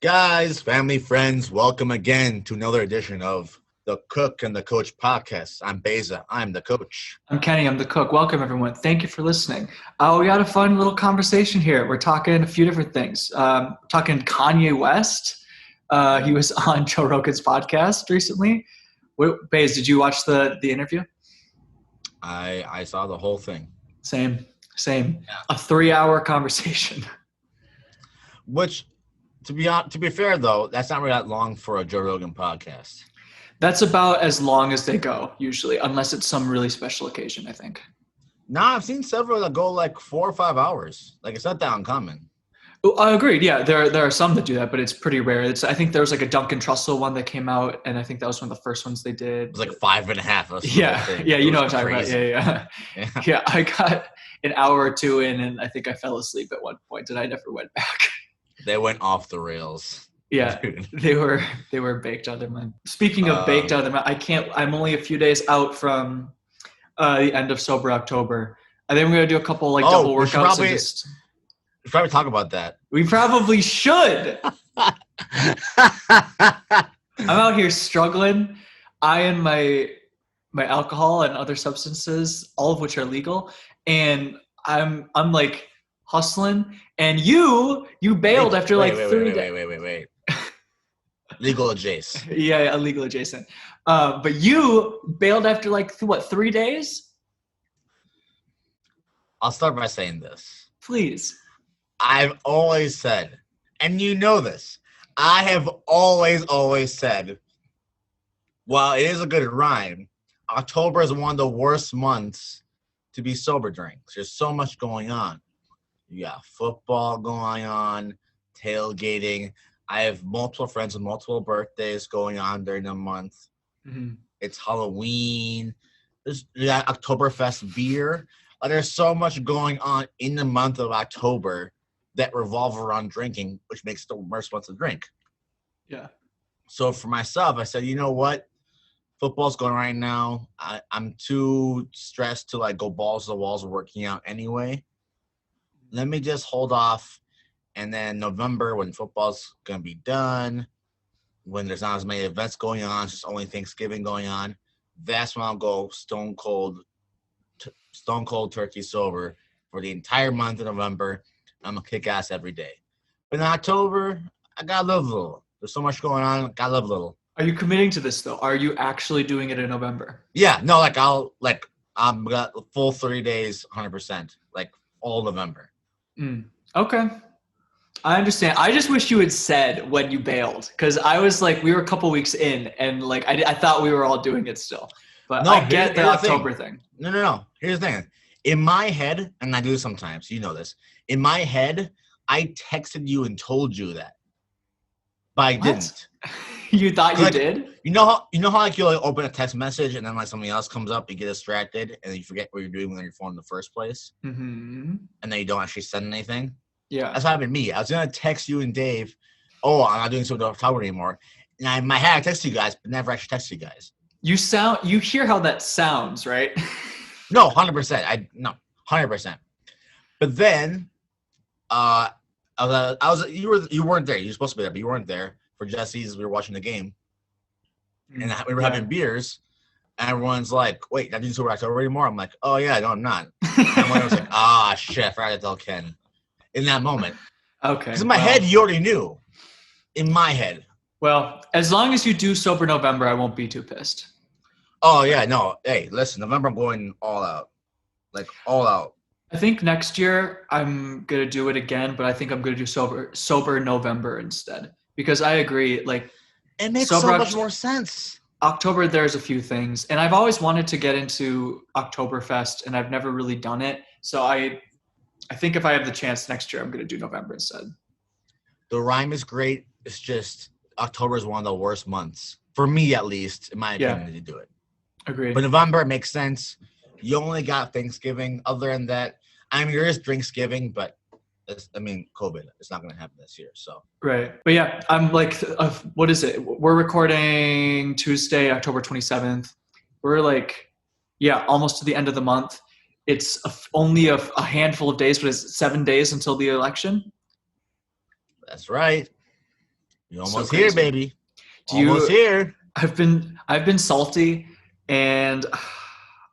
Guys, family, friends, welcome again to another edition of the Cook and the Coach podcast. I'm Baeza. I'm the coach. I'm Kenny. I'm the cook. Welcome, everyone. Thank you for listening. We got a fun little conversation here. We're talking a few different things. Talking Kanye West. He was on Joe Rogan's podcast recently. Baez, did you watch the interview? I saw the whole thing. Same. Yeah. A 3-hour conversation. Which, to be fair though, that's not really that long for a Joe Rogan podcast. That's about as long as they go usually, unless it's some really special occasion, I think. No, I've seen several that go like 4 or 5 hours. Like, it's not that uncommon. I agreed. Yeah, there are some that do that, but it's pretty rare. I think there was like a Duncan Trussell one that came out, and I think that was one of the first ones they did. It was like 5.5. Yeah, you know what I'm talking about. Yeah. Yeah, I got an hour or two in, and I think I fell asleep at one point, and I never went back. They went off the rails. Yeah, Dude. they were baked out of their mind. Speaking of baked out of their mind, I'm only a few days out from the end of Sober October. I think we're gonna do a couple double workouts. We should probably talk about that. We probably should. I'm out here struggling. I and my alcohol and other substances, all of which are legal, and I'm like hustling. And you bailed after 3 days. Wait. Legal adjacent. Yeah, illegal adjacent. But you bailed after 3 days? I'll start by saying this. Please. I've always said, and you know this, I have always said, while it is a good rhyme, October is one of the worst months to be sober during. There's so much going on. You got football going on, tailgating. I have multiple friends with multiple birthdays going on during the month. Mm-hmm. It's Halloween. You got Oktoberfest beer. There's so much going on in the month of October that revolve around drinking, which makes it the worst month to drink. Yeah. So for myself, I said, you know what? Football's going right now. I'm too stressed to go balls to the walls working out anyway. Let me just hold off. And then November, when football's going to be done, when there's not as many events going on, it's just only Thanksgiving going on, that's when I'll go stone cold turkey sober for the entire month of November. I'm going to kick ass every day. But in October, I got to live a little. There's so much going on. Got to live a little. Are you committing to this, though? Are you actually doing it in November? Yeah. No, I'm got the full 30 days, 100%. All November. Okay. I understand. I just wish you had said when you bailed, because I was we were a couple weeks in, and I thought we were all doing it still. But no, I get the October thing. No. Here's the thing. In my head, and I do this sometimes, you know this. In my head, I texted you and told you that, but I didn't. You thought you did? You know how you open a text message and then something else comes up, you get distracted, and then you forget what you're doing on your phone in the first place, mm-hmm. and then you don't actually send anything. Yeah, that's what happened to me. I was gonna text you and Dave, I'm not doing Sober October anymore, and in my head I texted you guys, but never actually texted you guys. You hear how that sounds, right? No, 100%. 100%. But then, you weren't there. You were supposed to be there, but you weren't there for Jesse's. We were watching the game, and we were having beers. And everyone's like, "Wait, not doing Sober October anymore?" I'm like, "Oh yeah, no, I'm not." And everyone was like, shit, I forgot to tell Ken." In that moment, okay. Because in my head, you already knew. In my head. Well, as long as you do Sober November, I won't be too pissed. Oh yeah, no. Hey, listen, November I'm going all out, all out. I think next year I'm gonna do it again, but I think I'm gonna do sober November instead, because I agree. It makes so much more sense. October, there's a few things, and I've always wanted to get into Oktoberfest, and I've never really done it. So I think if I have the chance next year, I'm gonna do November instead. The rhyme is great. It's just October is one of the worst months for me, at least, in my opinion, to do it. Agreed. But November makes sense. You only got Thanksgiving. Other than that, there is Drinksgiving, but COVID. It's not going to happen this year. So right. But yeah, I'm what is it? We're recording Tuesday, October 27th. We're almost to the end of the month. It's only a handful of days, but it's 7 days until the election. That's right. You're So almost here, crazy. baby. Do you? Almost here. I've been salty, and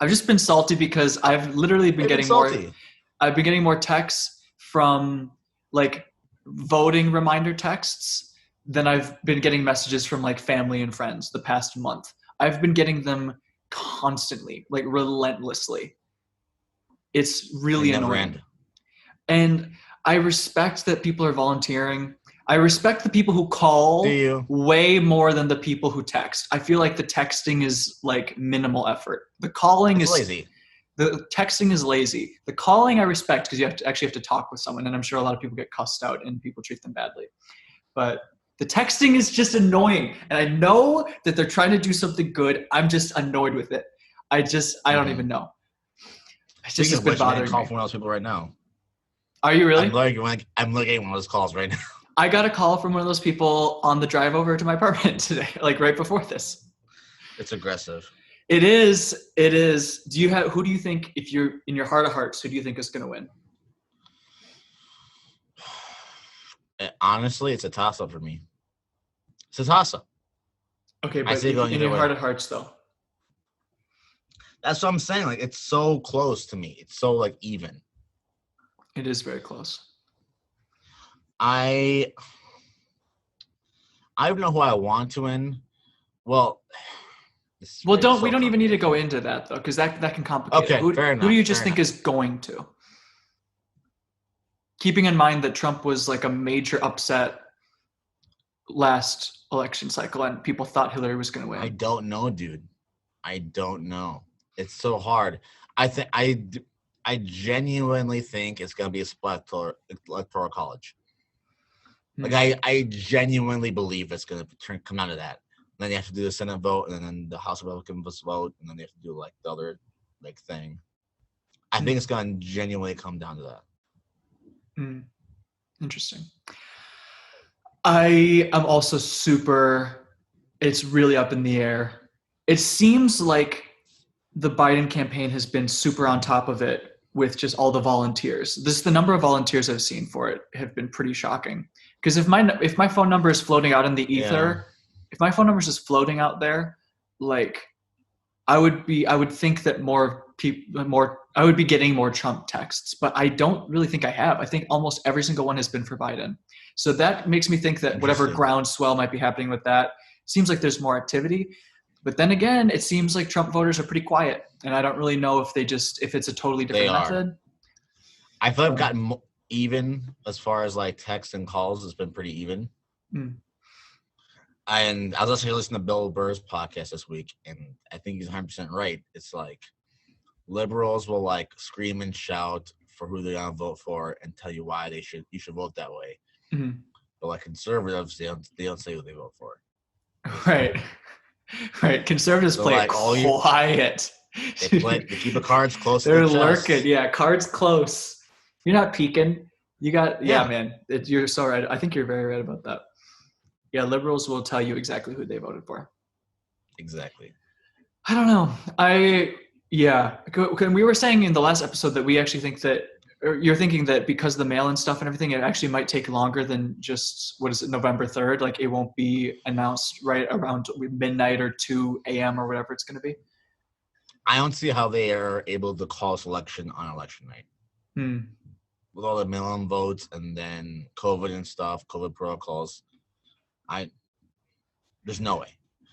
I've just been salty because I've literally been I've been getting more. salty. I've been getting more texts from like voting reminder texts than I've been getting messages from like family and friends the past month. I've been getting them constantly, like relentlessly. It's really They never annoying. end. And I respect that people are volunteering. I respect the people who Do call you? way more than the people who text. I feel like the texting is like minimal effort. The calling It's is lazy. the texting is lazy. The calling I respect because you actually have to talk with someone, and I'm sure a lot of people get cussed out and people treat them badly. But the texting is just annoying, and I know that they're trying to do something good. I'm just annoyed with it. I don't even know. It's just Speaking of been which, I'm bothering call me. from one of those people right now. Are you really? I'm looking at one of those calls right now. I got a call from one of those people on the drive over to my apartment today, like right before this. It's aggressive. It is. It is. Who do you think, if you're in your heart of hearts, who do you think is going to win? Honestly, it's a toss-up for me. It's a toss-up. Okay, I but say going in either your way. heart of hearts, though. That's what I'm saying. Like, it's so close to me. It's so like even. It is very close. I don't know who I want to win. Well, we don't even need to go into that though, because that can complicate Okay, it. Who fair enough. Who do you just think is going to? Keeping in mind that Trump was like a major upset last election cycle, and people thought Hillary was going to win. I don't know, dude. I don't know. It's so hard. I genuinely think it's gonna be a split electoral college. Like I genuinely believe it's gonna come down to that. And then you have to do the Senate vote, and then the House Republicans vote, and then they have to do like the other like thing. I think it's gonna genuinely come down to that. Interesting. I am also it's really up in the air. It seems like the Biden campaign has been super on top of it with just all the volunteers. The number of volunteers I've seen for it have been pretty shocking. Because if my phone number is floating out in the ether, if my phone number is just floating out there, like I would think that I would be getting more Trump texts, but I don't really think I have. I think almost every single one has been for Biden. So that makes me think that whatever groundswell might be happening with that, seems like there's more activity. But then again, it seems like Trump voters are pretty quiet, and I don't really know if it's a totally different method. I feel like I've gotten even as far as like texts and calls. It's been pretty even. And I was also listening to Bill Burr's podcast this week, and I think he's 100% right. It's like liberals will like scream and shout for who they're gonna vote for and tell you why you should vote that way. But like conservatives, they don't say who they vote for. Right. Right. Conservatives play it quiet. They keep the cards close. They're lurking. Yeah, cards close. You're not peeking. You got man. You're so right. I think you're very right about that. Yeah, liberals will tell you exactly who they voted for. Exactly. I don't know. We were saying in the last episode that we actually think that, or you're thinking that because of the mail-in stuff and everything, it actually might take longer than just, November 3rd? Like it won't be announced right around midnight or 2 a.m. or whatever it's going to be? I don't see how they are able to call this election on election night. With all the mail-in votes and then COVID and stuff, COVID protocols. There's no way.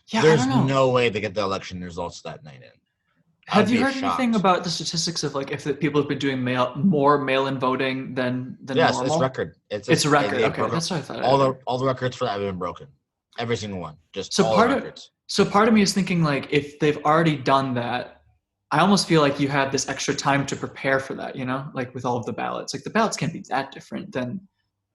Yeah, there's no way they get the election results that night in. Have you heard anything about the statistics of like if the people have been doing more mail-in voting than normal? Yes, it's record. It's a record. Okay, that's what I thought. All the records for that have been broken. Every single one. Just so all part the records. So part of me is thinking like if they've already done that, I almost feel like you have this extra time to prepare for that, like with all of the ballots. Like the ballots can't be that different than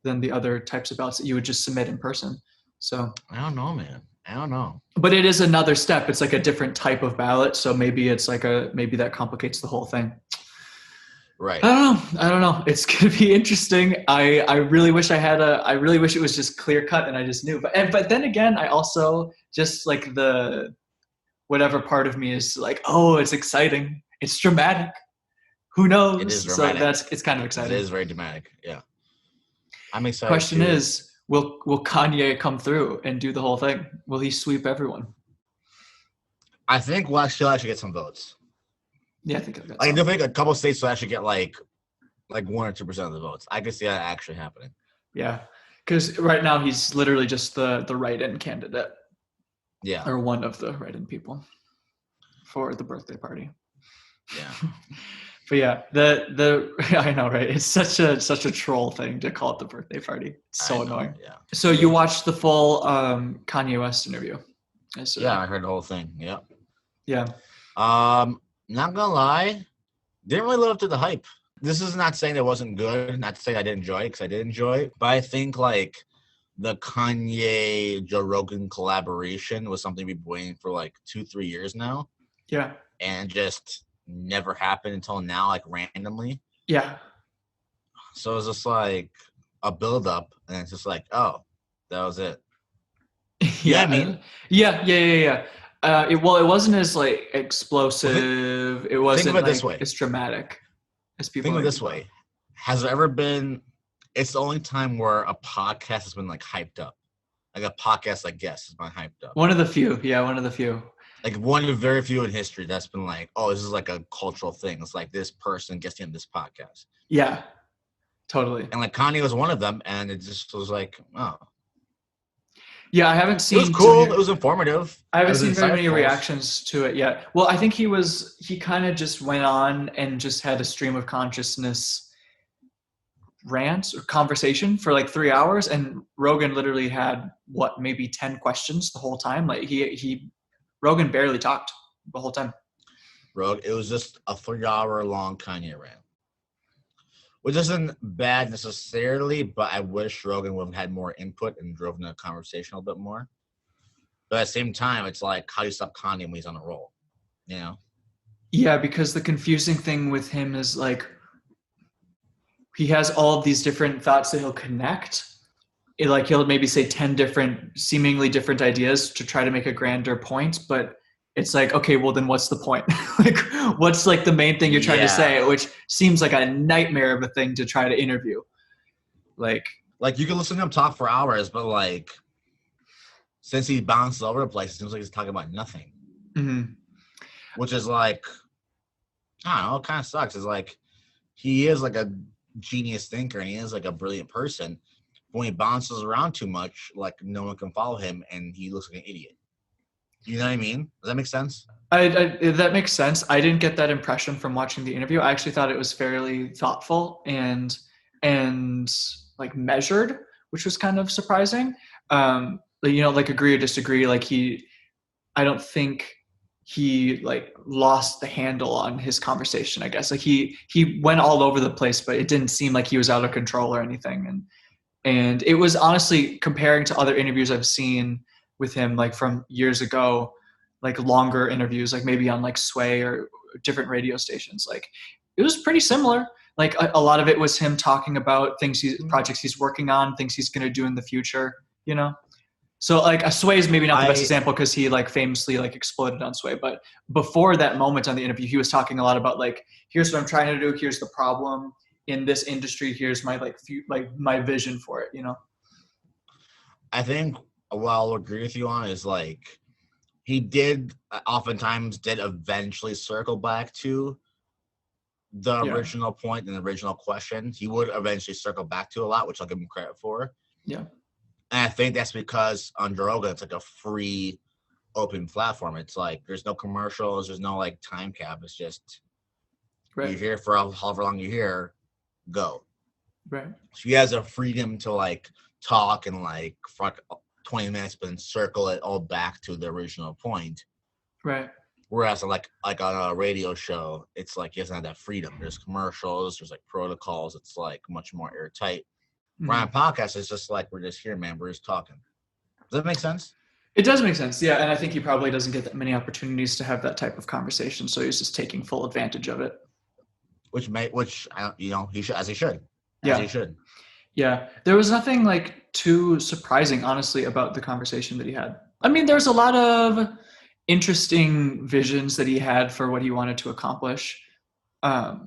the other types of ballots that you would just submit in person. So I don't know, man. I don't know. But it is another step. It's like a different type of ballot. So maybe it's like maybe that complicates the whole thing. Right. I don't know. It's going to be interesting. I really wish I really wish it was just clear cut and I just knew. But then again, I also just like whatever part of me is like, oh, it's exciting. It's dramatic. Who knows? It is dramatic. So it's kind of exciting. It is very dramatic. Yeah. I'm excited. Question is, will Kanye come through and do the whole thing? Will he sweep everyone? I think he'll actually get some votes. Yeah, I think that's. I think a couple states will actually get like 1 or 2% of the votes. I could see that actually happening. Yeah, because right now he's literally just the write-in candidate. Yeah. Or one of the write-in people for the birthday party. Yeah. But yeah, the I know, right? It's such a troll thing to call it the birthday party. It's so annoying. Yeah. So you watched the full Kanye West interview? Yeah, I heard the whole thing. Yeah. Yeah. Not gonna lie, didn't really live up to the hype. This is not saying it wasn't good, not to say I didn't enjoy it, because I did enjoy it. But I think like the Kanye Joe Rogan collaboration was something we've been waiting for like 2-3 years now. Yeah. And just never happened until now, like randomly. Yeah. So it was just like a build up, and it's just like, oh, that was it. Yeah, I mean, yeah. It wasn't as like explosive. It wasn't like this way. As dramatic as people. Think of it this way: has there ever been? It's the only time where a podcast has been like hyped up, like a podcast like guest has been hyped up. One of the few, yeah, one of the few. Like one of the very few in history that's been like, oh, this is like a cultural thing. It's like this person gets in this podcast. Yeah, totally. And like Kanye was one of them, and it just was like, oh. Yeah, I haven't seen. It was cool. It was informative. I haven't seen very many reactions to it yet. Well, I think he kind of just went on and just had a stream of consciousness rant or conversation for like 3 hours, and Rogan literally had maybe 10 questions the whole time. Like Rogan barely talked the whole time. It was just a 3-hour long Kanye rant, which isn't bad necessarily, but I wish Rogan would have had more input and driven the conversation a little bit more. But at the same time, it's like, how do you stop Kanye when he's on a roll? You know? Yeah, because the confusing thing with him is like, he has all of these different thoughts that he'll connect. Like he'll maybe say 10 seemingly different ideas to try to make a grander point, but it's like, okay, well then what's the point? Like what's like the main thing you're trying to say, which seems like a nightmare of a thing to try to interview. Like you can listen to him talk for hours, but like since he bounces over the place, it seems like he's talking about nothing. Mm-hmm. Which is like, I don't know, it kind of sucks. It's like he is like a genius thinker and he is like a brilliant person. When he bounces around too much, like no one can follow him and he looks like an idiot. You know what I mean? Does that make sense? That makes sense. I didn't get that impression from watching the interview. I actually thought it was fairly thoughtful and like measured, which was kind of surprising. Like agree or disagree. Like I don't think he like lost the handle on his conversation, I guess. Like he went all over the place, but it didn't seem like he was out of control or anything. And it was honestly, comparing to other interviews I've seen with him, like from years ago, like longer interviews, like maybe on like Sway or different radio stations, like it was pretty similar. Like a lot of it was him talking about projects he's working on, things he's going to do in the future, you know? So like a Sway is maybe not the best example because he like famously like exploded on Sway. But before that moment on the interview, he was talking a lot about like, here's what I'm trying to do. Here's the problem in this industry. Here's my my vision for it, you know? I think what I'll agree with you on is like he did eventually circle back to the original point and the original question. He would eventually circle back to a lot, which I'll give him credit for. Yeah. And I think that's because on Joe Rogan, it's like a free, open platform. It's like there's no commercials, there's no like time cap. It's just you're here for however long you're here, go. Right. So he has a freedom to like talk and like for 20 minutes, but then circle it all back to the original point. Right. Whereas like on a radio show, it's like he doesn't have that freedom. There's commercials, there's like protocols. It's like much more airtight. Mm-hmm. Where on a podcast, it's just like we're just here, man. We're just talking. Does that make sense? It does make sense, yeah. And I think he probably doesn't get that many opportunities to have that type of conversation, so he's just taking full advantage of it. He should, as he should. As he should. Yeah, there was nothing like too surprising, honestly, about the conversation that he had. I mean, there's a lot of interesting visions that he had for what he wanted to accomplish. But,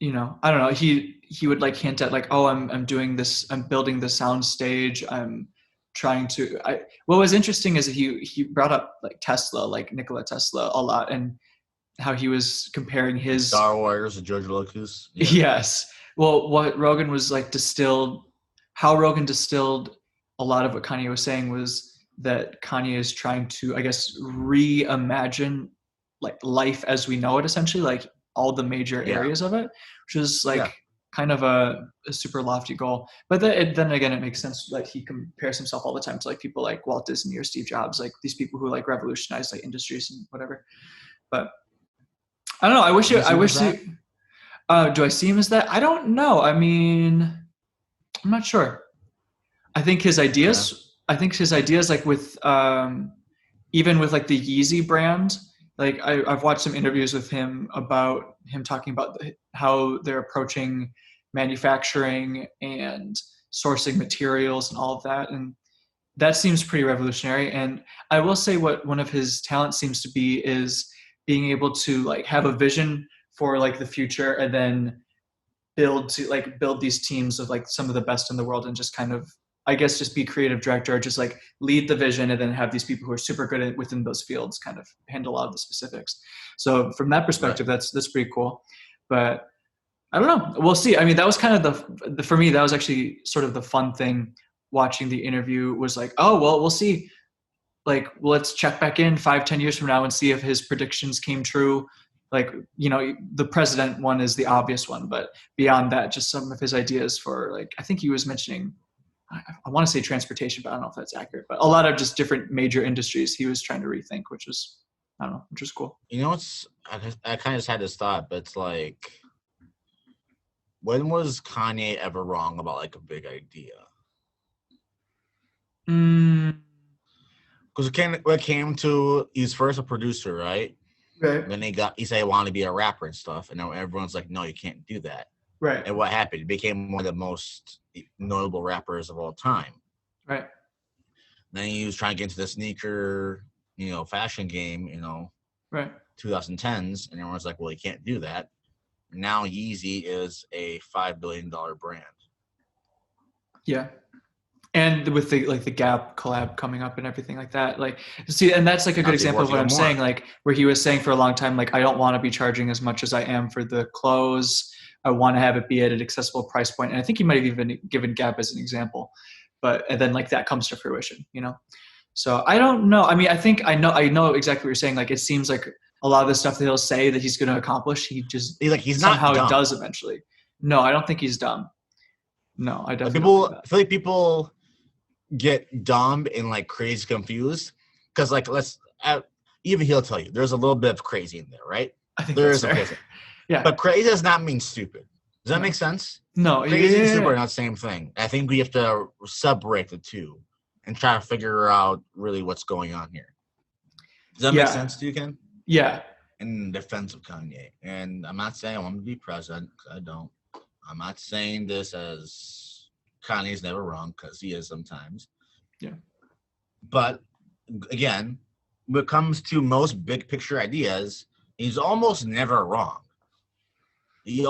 I don't know. He he would like hint at like, oh, I'm doing this, I'm building the sound stage, I'm trying to. What was interesting is that he brought up like Tesla, like Nikola Tesla, a lot, and how he was comparing his Star Wars, George Lucas. Yeah. Yes. Well, what Rogan was like how Rogan distilled a lot of what Kanye was saying was that Kanye is trying to, I guess, reimagine like life as we know it, essentially, like all the major areas of it, which is like kind of a super lofty goal. But then again, it makes sense. Like he compares himself all the time to like people like Walt Disney or Steve Jobs, like these people who like revolutionized like industries and whatever. But I don't know. I wish do I see him as that? I don't know. I mean, I'm not sure. I think his ideas, like with, even with like the Yeezy brand, like I've watched some interviews with him about him talking about how they're approaching manufacturing and sourcing materials and all of that. And that seems pretty revolutionary. And I will say what one of his talents seems to be is being able to like have a vision for like the future and then build these teams of like some of the best in the world and just kind of, I guess, just be creative director or just like lead the vision and then have these people who are super good at within those fields kind of handle a lot of the specifics. So from that perspective, that's pretty cool. But I don't know. We'll see. I mean, that was kind of the for me, that was actually sort of the fun thing watching the interview was like, oh, well, we'll see. Like, let's check back in 5-10 years from now and see if his predictions came true. Like, you know, the president one is the obvious one, but beyond that, just some of his ideas for like, I think he was mentioning, I want to say transportation, but I don't know if that's accurate, but a lot of just different major industries he was trying to rethink, which was cool. You know, I kind of just had this thought, but it's like, when was Kanye ever wrong about like a big idea? Because it came to, he's first a producer, right? Right. Then he said he wanted to be a rapper and stuff, and now everyone's like, no, you can't do that. Right. And what happened? He became one of the most notable rappers of all time. Right. Then he was trying to get into the sneaker, fashion game, right. 2010s, and everyone's like, well, you can't do that. Now Yeezy is a $5 billion brand. Yeah. And with the Gap collab coming up and everything like that, like, see, and that's like a good example of what I'm saying, like where he was saying for a long time, like, I don't want to be charging as much as I am for the clothes. I want to have it be at an accessible price point. And I think he might have even given Gap as an example, and then like that comes to fruition, So I don't know. I mean, I know exactly what you're saying. Like, it seems like a lot of the stuff that he'll say that he's going to accomplish, he's somehow not dumb. Does eventually. No, I don't think he's dumb. No, I definitely I feel like people get dumb and like crazy confused because like even he'll tell you there's a little bit of crazy in there, right? I think there is a crazy. Yeah, but crazy does not mean stupid. Does that make sense? No, crazy and stupid are not the same thing. I think we have to separate the two and try to figure out really what's going on here. Does that make sense to you, Ken? Yeah. In defense of Kanye, and I'm not saying I want him to be president because I don't. I'm not saying this as Kanye's never wrong, because he is sometimes. Yeah. But again, when it comes to most big picture ideas, he's almost never wrong. He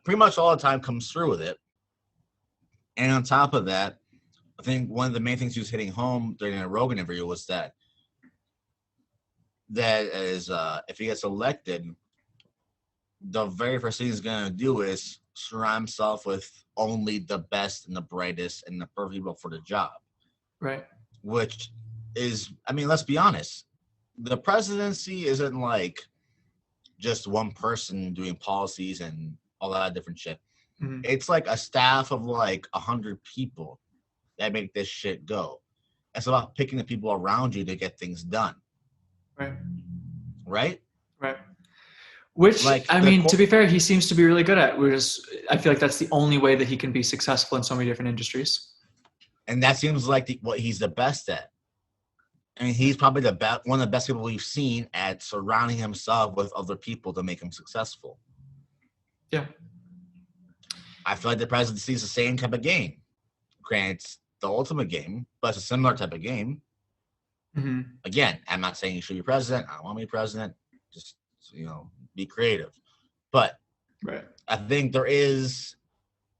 pretty much all the time comes through with it. And on top of that, I think one of the main things he was hitting home during a Rogan interview was that is if he gets elected, the very first thing he's gonna do is surround himself with only the best and the brightest and the perfect people for the job. Right. Which is, I mean, let's be honest. The presidency isn't like just one person doing policies and all that different shit. Mm-hmm. It's like a staff of like 100 people that make this shit go. It's about picking the people around you to get things done. Right. Right? Right. Which, like, I mean, to be fair, he seems to be really good at. I feel like that's the only way that he can be successful in so many different industries. And that seems like what he's the best at. I mean, he's probably one of the best people we've seen at surrounding himself with other people to make him successful. Yeah. I feel like the presidency is the same type of game. Granted, it's the ultimate game, but it's a similar type of game. Mm-hmm. Again, I'm not saying you should be president. I don't want to be president. Just, be creative. But right. I think there is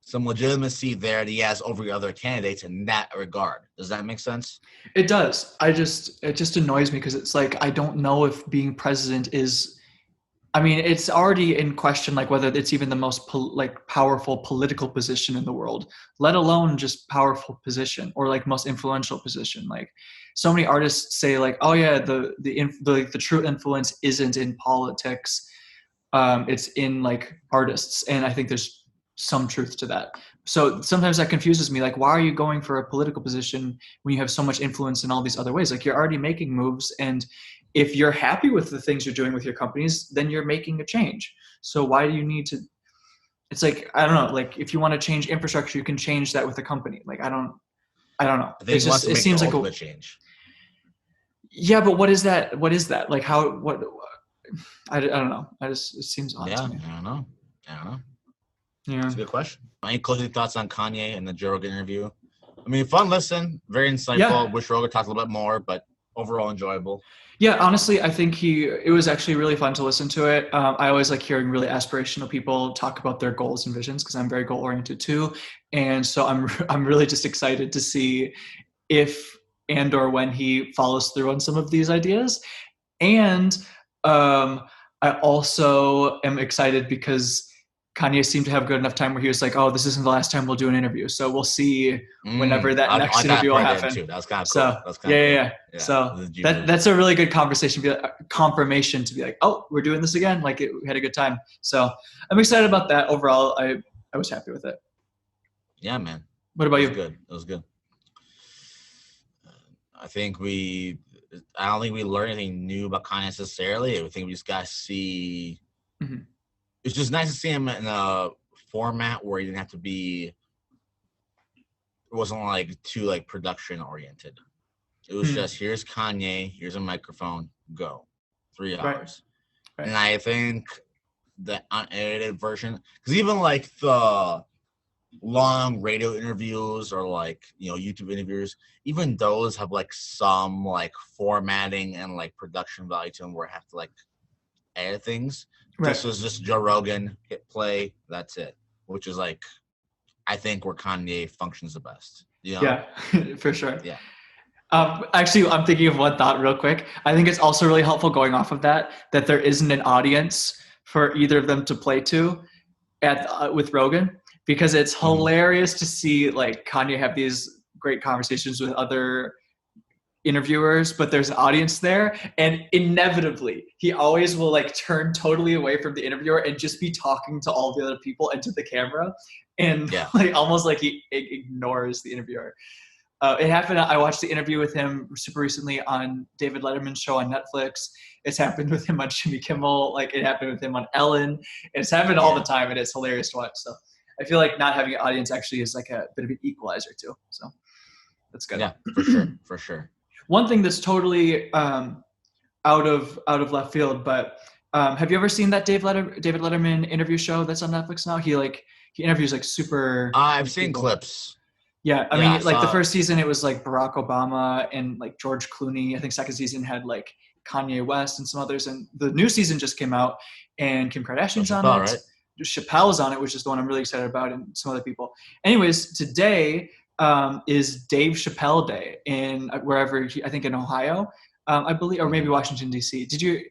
some legitimacy there that he has over other candidates in that regard. Does that make sense? It does. It just annoys me because it's like, I don't know if being president is, I mean, it's already in question, like whether it's even the most powerful political position in the world, let alone just powerful position or like most influential position. Like so many artists say like, oh yeah, the true influence isn't in politics. It's in like artists. And I think there's some truth to that. So sometimes that confuses me. Like, why are you going for a political position when you have so much influence in all these other ways? Like you're already making moves, and if you're happy with the things you're doing with your companies, then you're making a change. So why do you need to, it's like, I don't know, like if you want to change infrastructure, you can change that with a company. Like, I don't know. I think it seems like a change. Yeah, but what is that? What is that? Like I don't know. It seems odd to me. I don't know. Yeah. That's a good question. Any closing thoughts on Kanye and the Joe Rogan interview? I mean, fun listen, very insightful. Yeah. Wish Rogan talked a little bit more, but overall enjoyable. Yeah, honestly, I think it was actually really fun to listen to it. I always like hearing really aspirational people talk about their goals and visions because I'm very goal oriented too. And so I'm really just excited to see if and or when he follows through on some of these ideas. And I also am excited because Kanye seemed to have good enough time where he was like, oh, this isn't the last time we'll do an interview. So we'll see whenever that next interview will happen. Too. That was kind of cool. So, yeah. So that's a really good conversation, confirmation to be like, oh, we're doing this again. Like we had a good time. So I'm excited about that. Overall, I was happy with it. Yeah, man. What about you? It was good. I don't think we learned anything new about Kanye necessarily. I think we just got to see. Mm-hmm. It's just nice to see him in a format where he didn't have to be. It wasn't like too like production oriented. It was just here's Kanye, here's a microphone, go, 3 hours, right. And I think the unedited version, because even like the long radio interviews or like YouTube interviews, even those have like some like formatting and like production value to them where I have to like edit things. Right. This was just Joe Rogan, hit play, that's it. Which is like, I think where Kanye functions the best. Yeah, for sure. Yeah. Actually, I'm thinking of one thought real quick. I think it's also really helpful going off of that there isn't an audience for either of them to play to with Rogan, because it's hilarious to see like Kanye have these great conversations with other interviewers, but there's an audience there, and inevitably he always will like turn totally away from the interviewer and just be talking to all the other people and to the camera, and like almost like he ignores the interviewer. It happened. I watched the interview with him super recently on David Letterman's show on Netflix. It's happened with him on Jimmy Kimmel. Like it happened with him on Ellen. It's happened all the time, and it's hilarious to watch. So I feel like not having an audience actually is like a bit of an equalizer too. So that's good. Yeah, for sure. One thing that's totally out of left field, but have you ever seen that David Letterman interview show that's on Netflix now? He interviews like super. I've seen clips. Yeah, I mean, like the first season it was like Barack Obama and like George Clooney. I think second season had like Kanye West and some others, and the new season just came out and Kim Kardashian's on it. Right? Chappelle's on it, which is the one I'm really excited about, and some other people. Anyways, today is Dave Chappelle Day in wherever I think in Ohio, I believe, or maybe Washington D.C. Did you?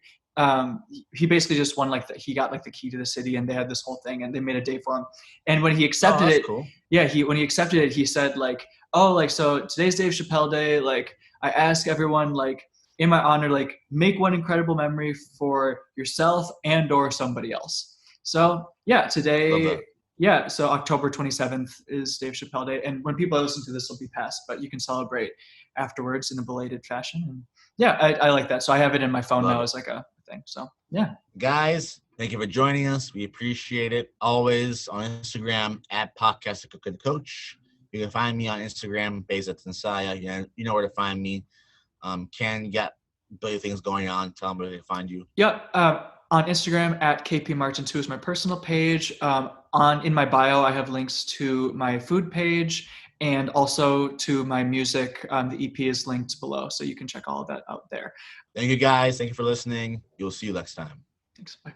He basically just won he got like the key to the city, and they had this whole thing, and they made a day for him. And when he accepted it, cool. When he accepted it, he said like, oh, like so today's Dave Chappelle Day. Like I ask everyone like in my honor, like make one incredible memory for yourself and or somebody else. So yeah, today. Yeah, so October 27th is Dave Chappelle Day, and when people listen to this, will be past, but you can celebrate afterwards in a belated fashion. And yeah, I like that. So I have it in my phone now as like a thing. So yeah. Guys, thank you for joining us. We appreciate it. Always on Instagram at Podcast Coach. You can find me on Instagram, Baeza Tensaya. You know where to find me. Ken, you got a billion things going on. Tell them where they can find you. Yep. On Instagram at KPMartin2 is my personal page. In my bio, I have links to my food page and also to my music. The EP is linked below, so you can check all of that out there. Thank you, guys. Thank you for listening. You'll see you next time. Thanks. Bye.